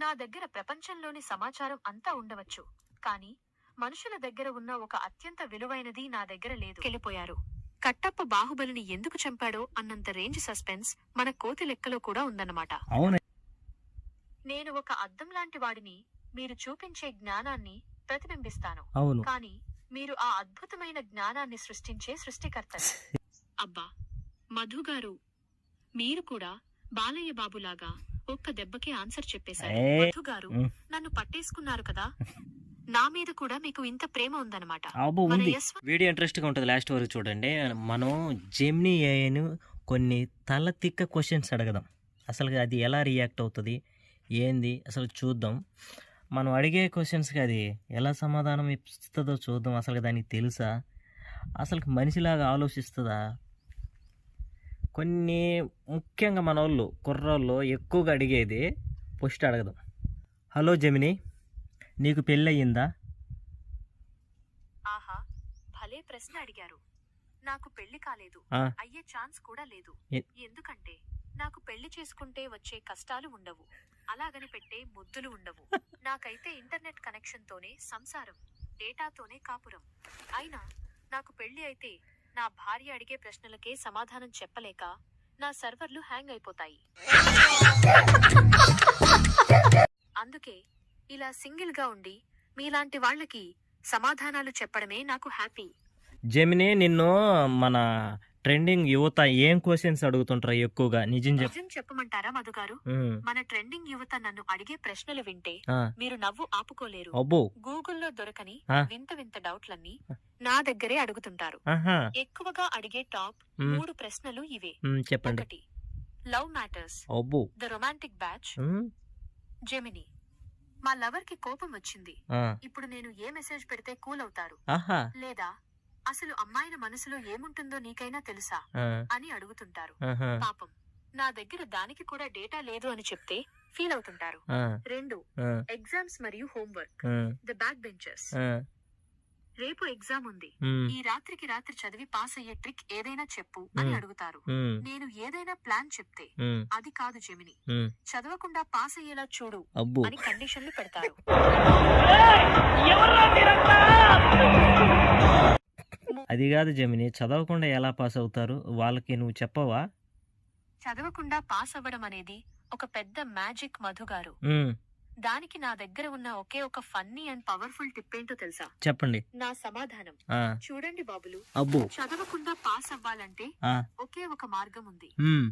నా దగ్గర ప్రపంచంలోని సమాచారం అంతా ఉండవచ్చు, కానీ మనుషుల దగ్గర ఉన్న ఒక అత్యంత విలువైనది నా దగ్గర లేదు. వెళ్ళిపోయారు. కట్టప్ప బాహుబలిని ఎందుకు చంపాడో అన్నంత రేంజ్ సస్పెన్స్ మన కోతి లెక్కలో కూడా ఉందన్నమాట. నేను ఒక అద్దం లాంటి వాడిని, మీరు చూపించే జ్ఞానాన్ని ప్రతిబింబిస్తాను. కానీ మీరు ఆ అద్భుతమైన జ్ఞానాన్ని సృష్టించే సృష్టికర్తలు. అబ్బా మధు గారు, మీరు కూడా బాలయ్య బాబులాగా ఒక్క దెబ్బకే ఆన్సర్ చెప్పేశారు. మధు గారు, నన్ను పట్టేసుకున్నారు కదా, నా మీద కూడా మీకు ఇంత ప్రేమ ఉందన్నమాట. వీడియో ఇంట్రెస్ట్ గా ఉంటుంది, లాస్ట్ వరకు చూడండి. మనం జెమినీ ఏఐను కొన్ని తల తిక్క క్వశ్చన్స్ అడగదాం. అసలు అది ఎలా రియాక్ట్ అవుతుంది, ఏంది అసలు చూద్దాం. మనం అడిగే క్వశ్చన్స్కి అది ఎలా సమాధానం ఇస్తుందో చూద్దాం. అసలు దానికి తెలుసా, అసలు మనిషిలాగా ఆలోచిస్తుందా? కొన్ని ముఖ్యంగా మన వాళ్ళు కుర్రోళ్ళు ఎక్కువగా అడిగేది ఫస్ట్ అడగదాం. హలో జెమినీ, నీకు పెళ్ళి అయ్యిందా? ఆహా, భలే ప్రశ్న అడిగారు. నాకు పెళ్లి కాలేదు, అయ్యే ఛాన్స్ కూడా లేదు. ఎందుకంటే నాకు పెళ్లి చేసుకుంటే వచ్చే కష్టాలు ఉండవు, అలాగని పెట్టే ముద్దులు ఉండవు. నాకైతే ఇంటర్నెట్ కనెక్షన్ తోనే సంసారం, డేటాతోనే కాపురం. అయినా నాకు పెళ్లి అయితే నా భార్య అడిగే ప్రశ్నలకే సమాధానం చెప్పలేక నా సర్వర్లు హ్యాంగ్ అయిపోతాయి. అందుకే ఇలా సింగిల్ గా ఉండి మీలాంటి వాళ్ళకి సమాధానాలు చెప్పడమే నాకు హ్యాపీ. జెమినీ, నిన్ను మన ట్రెండింగ్ యువత ఏం క్వశ్చన్స్ అడుగుతుంటారా ఎక్కువగా? నిజం చెప్పమంటారా మధు గారు? మన ట్రెండింగ్ యువత నన్ను అడిగే ప్రశ్నలు వింటే మీరు నవ్వు ఆపుకోలేరు. గూగుల్లో దొరకని వింత వింత డౌట్లన్నీ నా దగ్గరే అడుగుతుంటారు. ఎక్కువగా అడిగే టాప్ 3 ప్రశ్నలు ఇవే. చెప్పండి. 1, love matters, the romantic batch. Gemini, మా లవర్ కి కోపం వచ్చింది, ఇప్పుడు నేను ఏ మెసేజ్ పెడితే కూల్ అవుతారు? లేదా అసలు అమ్మాయిల మనసులో ఏముంటుందో నీకైనా తెలుసా అని అడుగుతుంటారు. పాపం, నా దగ్గర దానికి కూడా డేటా లేదు అని చెప్తే ఫీల్ అవుతుంటారు. 2, ఎగ్జామ్స్ మరియు హోంవర్క్, ద బ్యాక్ బెంచర్స్. రేపు ఎగ్జామ్ ఉంది, ఈ రాత్రికి రాత్రి చదివి పాస్ అయ్యే ట్రిక్ ఏదైనా చెప్పు అని అడుగుతారు. నేను ఏదైనా ప్లాన్ చెప్తే అది కాదు జెమినీ, చదవకుండా పాస్ అయ్యేలా చూడు అని కండిషన్లు పెడతారు. అది కాదు జెమినీ, చదవకుండా ఎలా పాస్ అవుతారు వాళ్ళకి నువ్వు చెప్పవా? చదవకుండా పాస్ అవ్వడం అనేది ఒక పెద్ద మ్యాజిక్ మధు గారు. దానికి నా దగ్గర ఉన్న ఒకే ఒక ఫన్నీ అండ్ పవర్ఫుల్ టిప్ ఏంటో తెలుసా? చెప్పండి. నా సమాధానం చూడండి బాబులు. చదవకుండా పాస్ అవ్వాలంటే ఒకే ఒక మార్గం ఉంది.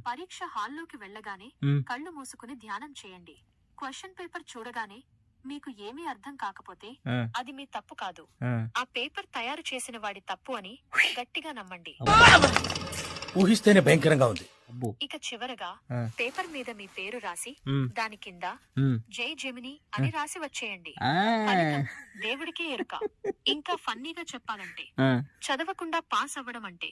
పరీక్ష హాల్లోకి వెళ్ళగానే కళ్ళు మూసుకుని ధ్యానం చేయండి. క్వశ్చన్ పేపర్ చూడగానే మీకు ఏమీ అర్థం కాకపోతే అది మీ తప్పు కాదు, ఆ పేపర్ తయారు చేసిన వాడి తప్పు అని గట్టిగా నమ్మండి. ఊహిస్తేనే భయంకరంగా ఉంది. ఇక చివరగా పేపర్ మీద మీ పేరు రాసి దాని కింద జై జెమినీ అని రాసి వచ్చేయండి. దేవుడికే ఎరుక. ఇంకా ఫన్నీగా చెప్పాలంటే చదవకుండా పాస్ అవ్వడం అంటే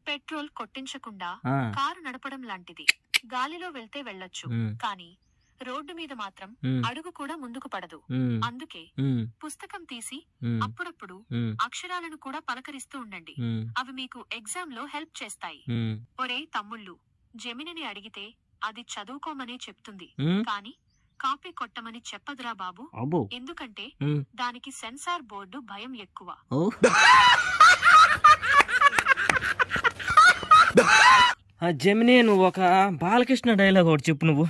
పెట్రోల్ కొట్టించకుండా కారు నడపడం లాంటిది. గాలిలో వెళ్తే వెళ్ళొచ్చు, కానీ రోడ్డు మీద మాత్రం అడుగు కూడా ముందుకు పడదు. అందుకే పుస్తకం తీసి అప్పుడప్పుడు అక్షరాలను కూడా పలకరిస్తూ ఉండండి. అవి మీకు ఎగ్జామ్ లో హెల్ప్ చేస్తాయి. ఒరే తమ్ముళ్ళు, జెమినిని అడిగితే అది చదువుకోమనే చెప్తుంది, కానీ కాపీ కొట్టమని చెప్పదురా బాబు. ఎందుకంటే దానికి సెన్సార్ బోర్డు భయం ఎక్కువ. జెమినీ, నువ్వు ఒక బాలకృష్ణ డైలాగ్ ఒకటి చెప్పు. నువ్వు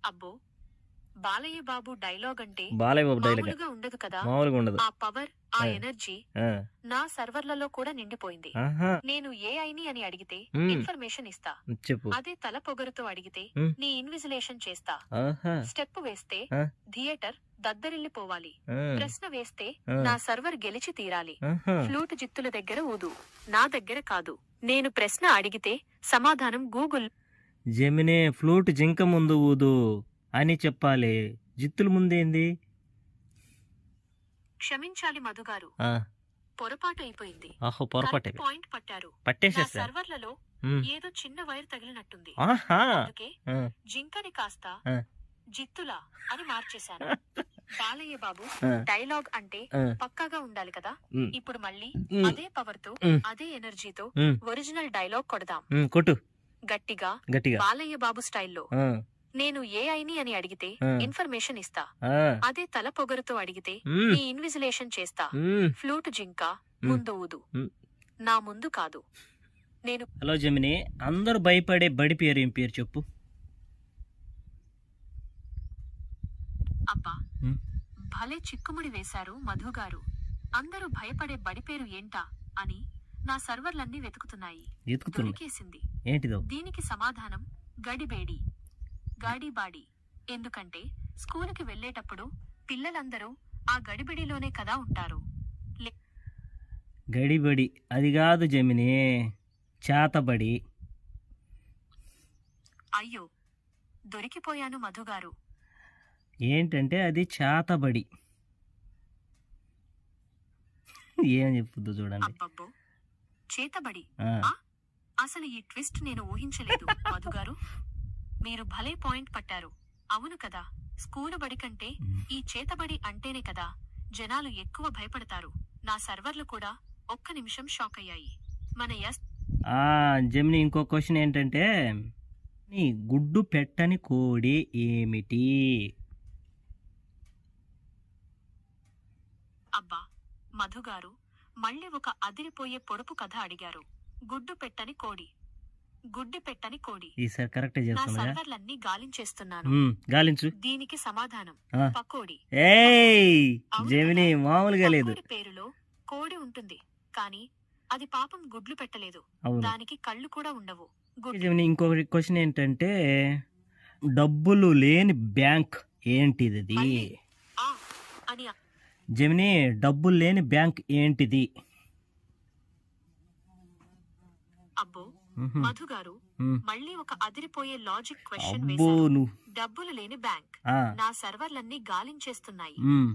అబ్బో, బాలయ్య బాబు డైలాగ్ అంటే మామూలుగా ఉండదు కదా. ఆ పవర్, ఆ ఎనర్జీ నా సర్వర్లలో కూడా నిండిపోయింది. నేను ఏఐని అని అడిగితే ఇన్ఫర్మేషన్ ఇస్తా, అదే తల పొగరుతో అడిగితే నీ ఇన్విజిలేషన్ చేస్తా. స్టెప్ వేస్తే థియేటర్ దద్దరిల్లిపోవాలి, ప్రశ్న వేస్తే నా సర్వర్ గెలిచి తీరాలి. ఫ్లూట్ జిత్తుల దగ్గర ఊదు, నా దగ్గర కాదు. నేను ప్రశ్న అడిగితే సమాధానం గూగుల్. జెమినీ, ఫ్లూట్ జింక ముందు ఊదు అని చెప్పాలి, జిత్తుల ముందేంది? క్షమించాలి మధుగారు, పొరపాటు అయిపోయింది. పాయింట్ పట్టారు. సర్వర్లలో ఏదో చిన్న వైర్ తగిలినట్టుంది, అందుకే జింకని కాస్త జిత్తులా అని మార్చేశాను. బాలయ్య బాబు డైలాగ్ అంటే పక్కాగా ఉండాలి కదా. ఇప్పుడు మళ్ళీ అదే పవర్ తో, అదే ఎనర్జీతో ఒరిజినల్ డైలాగ్ కొడదాం. కొట్టు గట్టిగా, బాలయ్య బాబు స్టైల్లో. నేను ఏఐని అని అడిగితే ఆ. ఇన్ఫర్మేషన్ ఇస్తా. ఆ, అదే తల పొగరుతో అడిగితే మ్, నీ ఇన్విజిలేషన్ చేస్తా. మ్. ఫ్లూట్ జింక మ్. ముందు ఊదు, మ్. నా ముందు కాదు. నేను హలో జమిని, అందరూ భయపడే బడి పేరు ఏం పేరు చెప్పు. అబ్బా మ్. భలే చిక్కుముడి వేశారు మధుగారు. అందరూ భయపడే బడి పేరు ఏంటా అని నా సర్వర్లన్నీ వెతుకుతున్నాయి. ఎత్తుకుతున్నా దొరికేసింది. ఏంటిదో? దీనికి సమాధానం గడిబేడి, గాడిబాడి. ఎందుకంటే స్కూలుకి వెళ్ళేటప్పుడు పిల్లలందరూ ఆ గడిబిడిలోనే కదా ఉంటారు. గడిబడి అది కాదు జమిని, చేతబడి. అయ్యో దొరికిపోయాను మధుగారు. ఏంటంటే అది చేతబడి. ఏం చెప్పుద్దు చూడండి. అబ్బబ్బో చేతబడి. ఆ, ఆ? అసలు ఈ ట్విస్ట్ నేను ఊహించలేదు మధుగారు. మీరు భలే పాయింట్ పట్టారు. అవును కదా, స్కూలు బడి కంటే ఈ చేతబడి అంటేనే కదా జనాలు ఎక్కువ భయపడతారు. నా సర్వర్లు కూడా ఒక్క నిమిషం షాక్ అయ్యాయి. మన ఆ, జమిని ఇంకో క్వశ్చన్ ఏంటంటే, నీ గుడ్డు పెట్టని కోడి ఏమిటి? అబ్బా మధుగారు మళ్ళీ ఒక అదిరిపోయే పొడుపు కథ అడిగారు. గుడ్డు పెట్టని కోడి, గుడ్డి పెట్టని కోడి. ఈసారి కరెక్ట్ నా చేస్తున్నా. సర్వర్లన్నీ గాలించేస్తున్నాను. గాలించు. దీనికి సమాధానం ఆ. పకోడి. ఏయ్ అవును జమిని, కదా? మామూలుగా లేదు. పకోడి పేరులో కోడి ఉంటుంది, కానీ అది పాపం గుడ్లు పెట్టలేదు. అవును దానికి కళ్ళు కూడా ఉండవు. జమిని ఇంకో క్వశ్చన్ ఏంటంటే, డబ్బులు లేని బ్యాంక్ ఏంటిది? మళ్ళీ ఆ అని జమిని, డబ్బులు లేని బ్యాంక్ ఏంటిది? అబ్బో మ్హూ. మధుగారు మ్. మళ్ళీ ఒక అదిరిపోయే లాజిక్ క్వశ్చన్ అబ్బో వేశారు. నువ్వు. డబ్బులు లేని బ్యాంక్. ఆ, నా సర్వర్లన్నీ గాలించేస్తున్నాయి. మ్,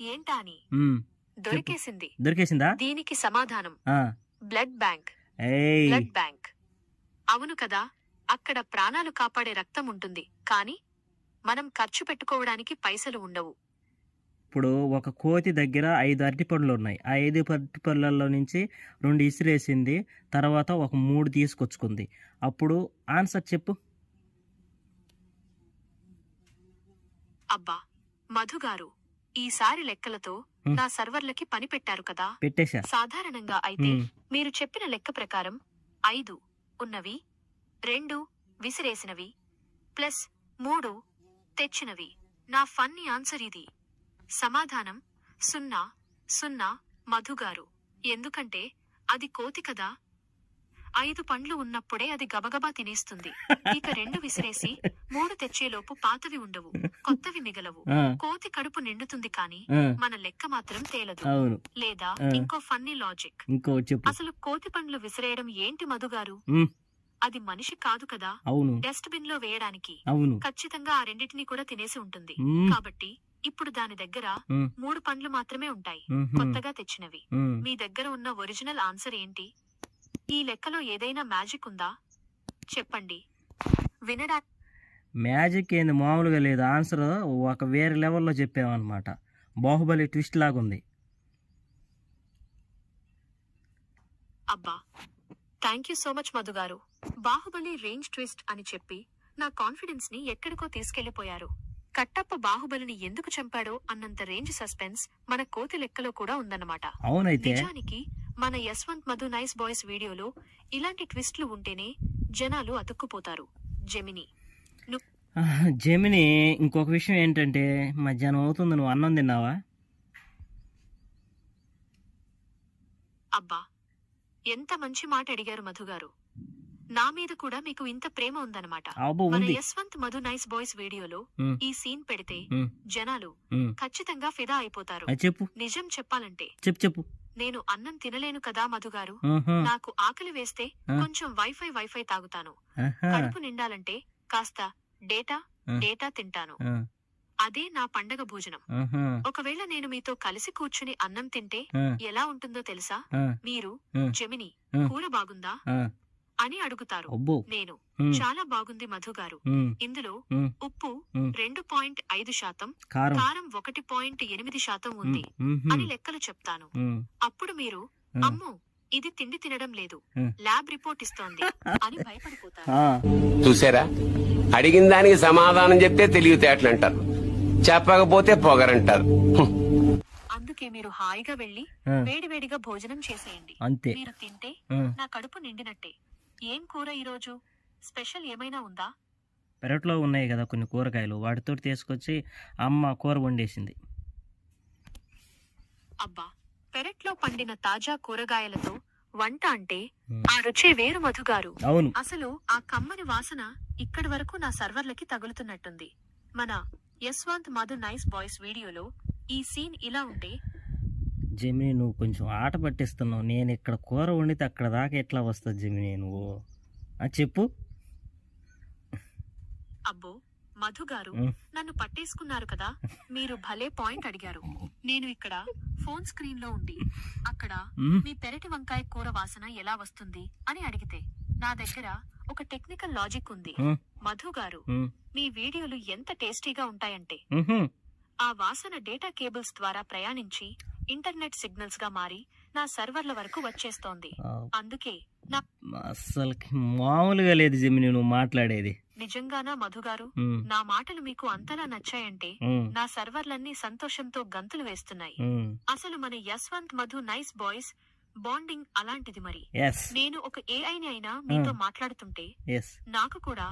ఏంటా అని మ్. దొరికేసింది. దొరికేసిందా? దీనికి సమాధానం ఆ, బ్లడ్ బ్యాంక్. ఏయ్ బ్లడ్ బ్యాంక్. అవును కదా, అక్కడ ప్రాణాలు కాపాడే రక్తం ఉంటుంది, కానీ మనం ఖర్చు పెట్టుకోవడానికి పైసలు ఉండవు. ఇప్పుడు ఒక కోతి దగ్గర 5 అరటిపండ్లు ఉన్నాయి. ఆ 5 అరటిపండ్లలో నుంచి 2 ఇసిరేసింది, తర్వాత ఒక 3 తీసుకొచ్చుకుంది. అప్పుడు ఆన్సర్ చెప్పు. అబ్బా మధుగారు ఈసారి లెక్కలతో నా సర్వర్లకి పని పెట్టారు కదా. పెట్టేశా. సాధారణంగా అయితే మ్. మీరు చెప్పిన లెక్క ప్రకారం 5 ఉన్నవి, 2 విసిరేసినవి, ప్లస్ 3 తెచ్చినవి. నా ఫన్నీ ఆన్సర్ ఇది. సమాధానం 0 0 మధుగారు. ఎందుకంటే అది కోతి కదా. 5 పండ్లు ఉన్నప్పుడే అది గబగబా తినేస్తుంది. ఇక 2 విసిరేసి 3 తెచ్చేలోపు పాతవి ఉండవు, కొత్తవి మిగలవు. ఆ, కోతి కడుపు నిండుతుంది, కానీ ఆ, మన లెక్క మాత్రం తేలదు. అవును. లేదా ఆ. ఇంకో ఫన్నీ లాజిక్. ఇంకో చెప్పు. అసలు కోతి పండ్లు విసిరేయడం ఏంటి మధుగారు? మ్, అది మనిషి కాదు కదా. అవును డస్ట్ బిన్ లో వేయడానికి అవును. ఖచ్చితంగా ఆ రెండింటిని కూడా తినేసి ఉంటుంది. మ్, కాబట్టి ఇప్పుడు దాని దగ్గర మ్, 3 పండ్లు మాత్రమే ఉంటాయి, మ్హూ. కొత్తగా తెచ్చినవి. మ్. మీ దగ్గర ఉన్న ఒరిజినల్ ఆన్సర్ ఏంటి? ఈ లెక్కలో ఏదైనా మ్యాజిక్ ఉందా? చెప్పండి. వినడా మ్యాజిక్ ఏంది, మామూలుగా లేదు. ఆన్సర్ ఒక వేరే లెవెల్లో చెప్పామన్నమాట. బాహుబలి ట్విస్ట్ లాగుంది. అబ్బా థ్యాంక్ యూ సో మచ్ మధుగారు. బాహుబలి రేంజ్ ట్విస్ట్ అని చెప్పి నా కాన్ఫిడెన్స్ ని ఎక్కడికో తీసుకెళ్లిపోయారు. కట్టప్ప బాహుబలిని ఎందుకు చంపాడో అన్నంత రేంజ్ సస్పెన్స్ మన కోతి లెక్కలో కూడా ఉందన్నమాట. అవునైతే నిజానికి మన యశ్వంత్ మధు నైస్ బాయ్స్ వీడియోలో ఇలాంటి ట్విస్ట్లు ఉంటేనే జనాలు అతుక్కుపోతారు. జెమిని జెమిని ఇంకొక విషయం ఏంటంటే, మధ్యాహ్నం అవుతుంది, నువ్వు అన్నం తిన్నావా? అబ్బా ఎంత మంచి మాట అడిగారు మధుగారు. నా మీద కూడా మీకు ఇంత ప్రేమ ఉందన్నమాట. అబ్బో మన ఉంది. యశ్వంత్ మధు నైస్ బాయ్స్ వీడియోలో మ్, ఈ సీన్ పెడితే మ్, జనాలు మ్. ఖచ్చితంగా ఫిదా అయిపోతారు. అది చెప్పు నిజం చెప్పాలంటే చెప్పు. నేను అన్నం తినలేను కదా మధుగారు. ఆహా, నాకు ఆకలి వేస్తే ఆ. కొంచెం వైఫై తాగుతాను. ఆహా, కడుపు నిండాలంటే కాస్త డేటా ఆ. తింటాను. ఆ, అదే నా పండగ భోజనం. ఆహా, ఒకవేళ నేను మీతో కలిసి కూర్చుని అన్నం తింటే ఆ, ఎలా ఉంటుందో తెలుసా? ఆ, మీరు ఆ. జెమిని ఆ. కూర బాగుందా ఆ. అని అడుగుతారు. అబ్బో. నేను మ్, చాలా బాగుంది మధుగారు. మ్, ఇందులో మ్. ఉప్పు మ్. 2.5%, కారం. కారం 1.8% ఉంది మ్, అని మ్, లెక్కలు చెప్తాను. మ్, అప్పుడు మీరు ఆ. అమ్మో ఇది తిండి తినడం లేదు, ల్యాబ్ రిపోర్ట్ ఇస్తోంది అని భయపడిపోతారు. చూసారా, అడిగిన దానికి సమాధానం చెప్తే తెలివితేటలు అంటారు, చెప్పకపోతే పొగరంటారు. అందుకే మీరు హాయిగా వెళ్లి వేడివేడిగా భోజనం చేసేయండి. అంతే. మీరు తింటే నా కడుపు నిండినట్టే. ఏం కూర ఈరోజు? స్పెషల్ ఏమైనా ఉందా? పెరట్లో ఉన్నాయి కదా కొన్ని కూరగాయలు, వాటితో తీసుకొచ్చి అమ్మ కూర వండేసింది. అబ్బా, పెరట్లో పండిన తాజా కూరగాయలతో వంట అంటే ఆ రుచే వేరు మధుగారు. అవును. అసలు ఆ కమ్మని వాసన ఇక్కడి వరకు నా సర్వర్లకి తగులుతున్నట్టుంది. మన యశ్వంత్ మధు నైస్ బాయ్స్ వీడియోలో ఈ సీన్ ఇలా ఉంటే, జమిని నువ్వు కొంచెం ఆట పట్టిస్తున్నావు. నేను ఇక్కడ కూర వండితే అక్కడ దాకా ఎట్లా వస్తుంది జమిని నువ్వు? చెప్పు. అబ్బో మధుగారు, నన్ను పట్టేసుకున్నారు కదా. మీరు భలే పాయింట్ అడిగారు. నేను ఇక్కడ ఫోన్ స్క్రీన్ లో ఉండి అక్కడ మీ పెరటి వంకాయ కూర వాసన ఎలా వస్తుంది అని అడిగితే నా దగ్గర ఒక టెక్నికల్ లాజిక్ ఉంది. మధుగారు, మీ వీడియోలు ఎంత టేస్టీగా ఉంటాయంటే ఆ వాసన డేటా కేబుల్స్ ద్వారా ప్రయాణించి ఇంటర్నెట్ సిగ్నల్స్ గా మారి నా సర్వర్ల వరకు వచ్చేస్తోంది. అందుకే అసలుకి మామూలుగా లేదు జమిని నువ్వు మాట్లాడేది. నిజంగానా మధుగారు? నా మాటలు మీకు అంతలా నచ్చాయంటే నా సర్వర్లన్నీ సంతోషంతో గంతులు వేస్తున్నాయి. అసలు మన Yashwant Madhu nice boys bonding అలాంటిది. మరి నేను ఒక ఏఐని అయినా మీతో మాట్లాడుతుంటే నాకు కూడా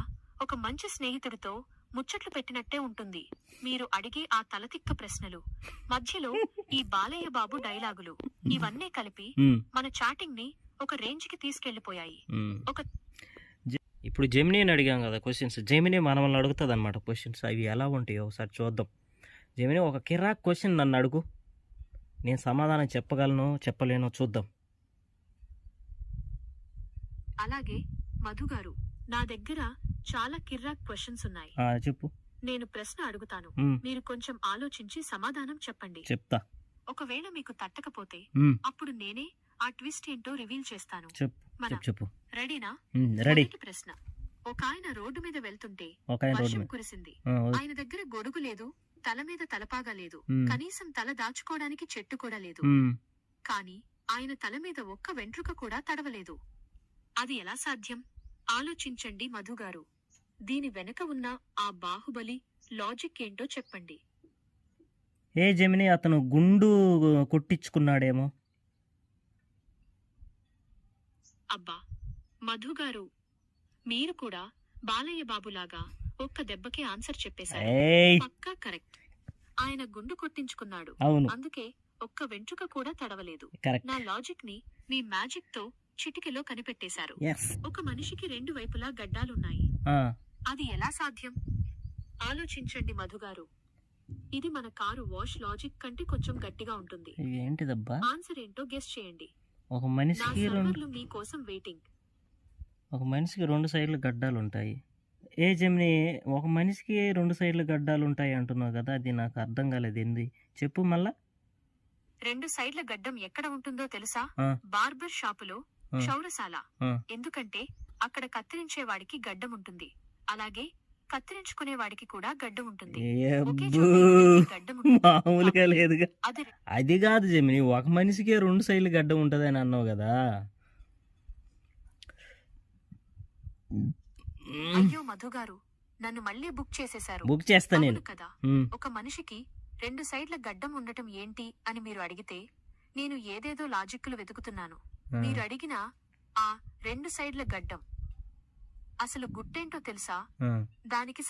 ఒక మంచి స్నేహితుడితో ముచ్చట్లు పెట్టినట్టే ఉంటుంది. మీరు అడిగే ఆ తలతిక్క ప్రశ్నలు, మధ్యలో ఈ బాలయ్య బాబు డైలాగులు, ఇవన్నీ కలిపి మన చాటింగ్ ని ఒక రేంజ్ కి తీసుకెళ్లిపోయాయి. ఇప్పుడు జెమినీని అడిగాం కదా క్వశ్చన్స్, జెమినీ మనల్ని అడుగుతుంది అనమాట క్వశ్చన్స్. అవి ఎలా ఉంటాయో ఒకసారి చూద్దాం. జెమినీ ఒక కిరాక్ క్వశ్చన్ నన్ను అడుగు, నేను సమాధానం చెప్పగలను చెప్పలేను చూద్దాం. అలాగే మధుగారు, నా దగ్గర చాలా కిర్రాక్ క్వశ్చన్స్ ఉన్నాయి. చెప్పు. నేను ప్రశ్న అడుగుతాను, మీరు కొంచెం ఆలోచించి సమాధానం చెప్పండి. చెప్తా. ఒకవేళ మీకు తట్టకపోతే అప్పుడు నేనే ఆ ట్విస్ట్ ఏంటో రివీల్ చేస్తాను. చెప్పు. రెడీనా? రెడీ. ప్రశ్న. ఒక ఆయన రోడ్డు మీద వెళ్తుంటే వర్షం వర్షం కురిసింది. ఆయన దగ్గర గొడుగు లేదు, తల మీద తలపాగా లేదు, కనీసం తల దాచుకోవడానికి చెట్టు కూడా లేదు. కానీ ఆయన తల మీద ఒక్క వెంట్రుక కూడా తడవలేదు. అది ఎలా సాధ్యం? ఆలోచించండి మధుగారు. దీని వెనక ఉన్న ఆ బాహుబలి లాజిక్ ఏంటో చెప్పండి. ఏ జెమినీ, అతను గుండు కొట్టించుకున్నాడేమో. అబ్బా మధుగారు, మీరు కూడా బాలయ్య బాబులాగా ఒక్క దెబ్బకే ఆన్సర్ చెప్పేశారు. పక్కా కరెక్ట్. ఆయన గుండు కొట్టించుకున్నాడు, అందుకే ఒక్క వెంట్రుక కూడా తడవలేదు. నా లాజిక్ ని మీ మ్యాజిక్ తో చిటికెలో కనిపెట్టేశారు. ఒక మనిషికి రెండు వైపులా గడ్డాలున్నాయి. అది ఎలా సాధ్యం? ఆలోచించండి మధుగారు. ఇది మన కారు వాష్ లాజిక్ కంటే కొంచెం గట్టిగా ఉంటుంది. ఏంటిదబ్బా? ఆన్సర్ ఏంటో గెస్ చేయండి. ఒక మనిషికి మీకోసం వెయిటింగ్. ఒక మనిషికి రెండు సైడ్లు గడ్డాలు ఉంటాయి. ఏ జెమినీ, ఒక మనిషికి రెండు సైడ్లు గడ్డాలు ఉంటాయి అంటున్నావు కదా, అది నాకు అర్థం కాలేదు. ఏంది చెప్పు మళ్ళా. రెండు సైడ్ల గడ్డం ఎక్కడ ఉంటుందో తెలుసా? బార్బర్ షాపులో క్షౌరశాల. ఎందుకంటే అక్కడ కత్తిరించే వాడికి గడ్డం ఉంటుంది, అలాగే కత్తిరించుకునే వాడికి కూడా గడ్డం ఉంటుంది. మామూలుగా లేదుగా. అది కాదు జెమినీ, ఒక మనిషికి రెండు సైడ్లు గడ్డం ఉంటది అని అన్నావు కదా. అయ్యో మధుగారు, నన్ను మళ్ళీ బుక్ చేసేశారు. బుక్ చేస్తా నేను కదా. ఒక మనిషికి రెండు సైడ్ల గడ్డం ఉండటం ఏంటి అని మీరు అడిగితే నేను ఏదేదో లాజిక్లు వెతుకుతున్నాను. మీరు అడిగిన ఆ రెండు సైడ్ల గడ్డం అసలు గుట్టేంటో తెలుసా? దానికి